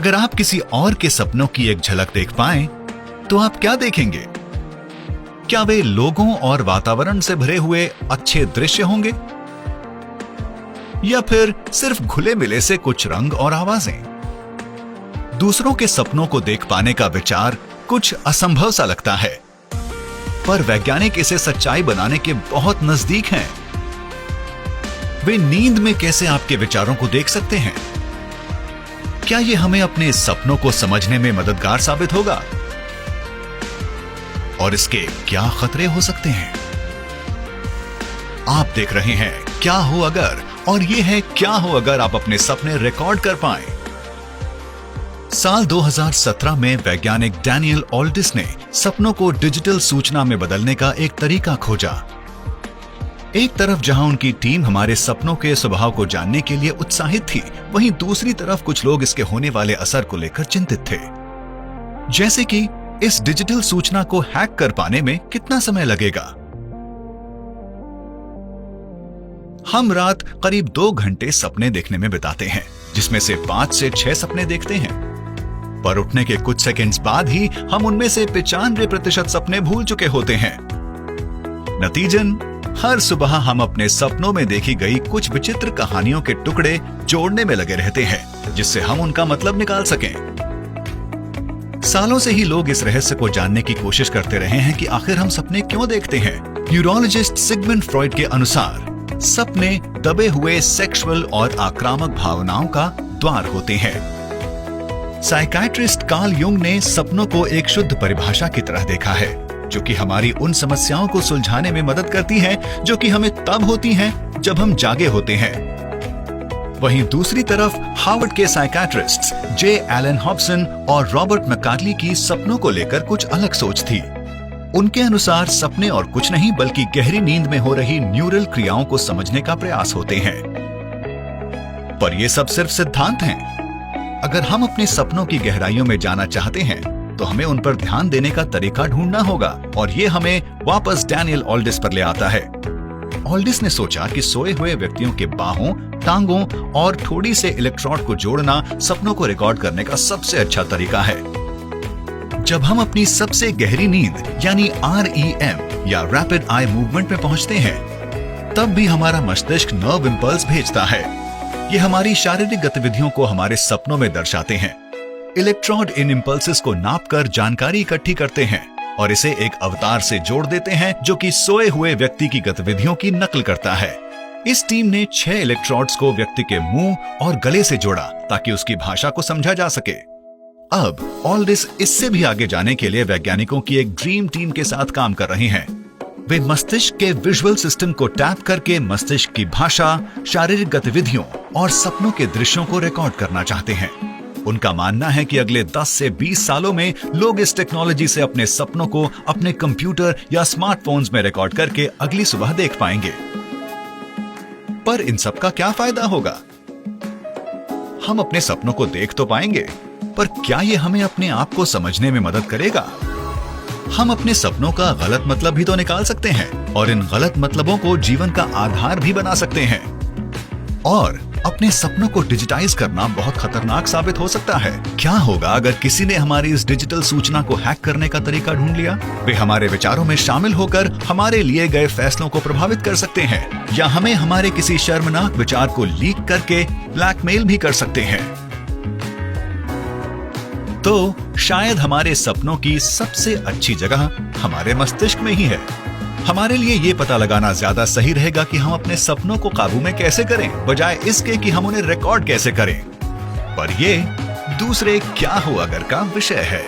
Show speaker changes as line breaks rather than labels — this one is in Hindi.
अगर आप किसी और के सपनों की एक झलक देख पाएं, तो आप क्या देखेंगे? क्या वे लोगों और वातावरण से भरे हुए अच्छे दृश्य होंगे, या फिर सिर्फ घुले मिले से कुछ रंग और आवाजें? दूसरों के सपनों को देख पाने का विचार कुछ असंभव सा लगता है, पर वैज्ञानिक इसे सच्चाई बनाने के बहुत नजदीक हैं। वे नींद में कैसे आपके विचारों को देख सकते हैं? क्या यह हमें अपने सपनों को समझने में मददगार साबित होगा? और इसके क्या खतरे हो सकते हैं? आप देख रहे हैं क्या हो अगर, और ये है क्या हो अगर आप अपने सपने रिकॉर्ड कर पाएं। साल 2017 में वैज्ञानिक डैनियल ऑल्डिस ने सपनों को डिजिटल सूचना में बदलने का एक तरीका खोजा। एक तरफ जहां उनकी टीम हमारे सपनों के स्वभाव को जानने के लिए उत्साहित थी, वहीं दूसरी तरफ कुछ लोग इसके होने वाले असर को लेकर चिंतित थे। जैसे कि इस डिजिटल सूचना को हैक कर पाने में कितना समय लगेगा? हम रात करीब 2 घंटे सपने देखने में बिताते हैं, जिसमें से 5 से 6 सपने देखते हैं, पर उठने के कुछ सेकंड्स बाद ही हम उनमें से 95% सपने भूल चुके होते हैं। नतीजन, हर सुबह हम अपने सपनों में देखी गई कुछ विचित्र कहानियों के टुकड़े जोड़ने में लगे रहते हैं, जिससे हम उनका मतलब निकाल सकें। सालों से ही लोग इस रहस्य को जानने की कोशिश करते रहे हैं कि आखिर हम सपने क्यों देखते हैं। न्यूरोलॉजिस्ट सिगमंड फ्रॉइड के अनुसार सपने दबे हुए सेक्सुअल और आक्रामक भावनाओं का द्वार होते हैं। साइकियाट्रिस्ट कार्ल युंग ने सपनों को एक शुद्ध परिभाषा की तरह देखा है, जो कि हमारी उन समस्याओं को सुलझाने में मदद करती है जो कि हमें तब होती हैं जब हम जागे होते हैं। वहीं दूसरी तरफ हार्वर्ड के साइकियाट्रिस्ट्स जे एलन हॉब्सन और रॉबर्ट मैकार्टली की सपनों को लेकर कुछ अलग सोच थी। उनके अनुसार सपने और कुछ नहीं बल्कि गहरी नींद में हो रही न्यूरल क्रियाओं को समझने का प्रयास होते हैं। पर ये सब सिर्फ सिद्धांत हैं। अगर हम अपने सपनों की गहराइयों में जाना चाहते हैं, तो हमें उन पर ध्यान देने का तरीका ढूंढना होगा, और ये हमें वापस डैनियल ऑल्डिस पर ले आता है। ऑल्डिस ने सोचा कि सोए हुए व्यक्तियों के बाहों, टांगों और ठोड़ी से इलेक्ट्रोड को जोड़ना सपनों को रिकॉर्ड करने का सबसे अच्छा तरीका है। जब हम अपनी सबसे गहरी नींद यानी REM या रैपिड आई मूवमेंट में पहुंचते हैं, तब भी हमारा मस्तिष्क नर्व इंपल्स भेजता है। ये हमारी शारीरिक गतिविधियों को हमारे सपनों में दर्शाते हैं। इलेक्ट्रोड इन इंपल्सेस को नापकर जानकारी इकट्ठी करते हैं और इसे एक अवतार से जोड़ देते हैं, जो कि सोए हुए व्यक्ति की गतिविधियों की नकल करता है। इस टीम ने 6 इलेक्ट्रोड्स को व्यक्ति के मुंह और गले से जोड़ा ताकि उसकी भाषा को समझा जा सके। अब ऑल्डिस इससे भी आगे जाने के लिए वैज्ञानिकों की एक ड्रीम टीम के साथ काम कर रहे हैं। वे मस्तिष्क के विजुअल सिस्टम को टैप करके मस्तिष्क की भाषा, शारीरिक गतिविधियों और सपनों के दृश्यों को रिकॉर्ड करना चाहते हैं। उनका मानना है कि अगले 10 से 20 सालों में लोग इस टेक्नोलॉजी से अपने सपनों को अपने कंप्यूटर या स्मार्टफोन्स में रिकॉर्ड करके अगली सुबह देख पाएंगे। पर इन सब का क्या फायदा होगा? हम अपने सपनों को देख तो पाएंगे, पर क्या ये हमें अपने आप को समझने में मदद करेगा? हम अपने सपनों का गलत मतलब भी तो निकाल सकते हैं, और इन गलत मतलबों को जीवन का आधार भी बना सकते हैं। और अपने सपनों को डिजिटाइज करना बहुत खतरनाक साबित हो सकता है। क्या होगा अगर किसी ने हमारी इस डिजिटल सूचना को हैक करने का तरीका ढूंढ लिया? वे हमारे विचारों में शामिल होकर हमारे लिए गए फैसलों को प्रभावित कर सकते हैं, या हमें हमारे किसी शर्मनाक विचार को लीक करके ब्लैकमेल भी कर सकते हैं। तो शायद हमारे सपनों की सबसे अच्छी जगह हमारे मस्तिष्क में ही है। हमारे लिए ये पता लगाना ज्यादा सही रहेगा कि हम अपने सपनों को काबू में कैसे करें, बजाय इसके कि हम उन्हें रिकॉर्ड कैसे करें। पर ये दूसरे क्या हो अगर का विषय है।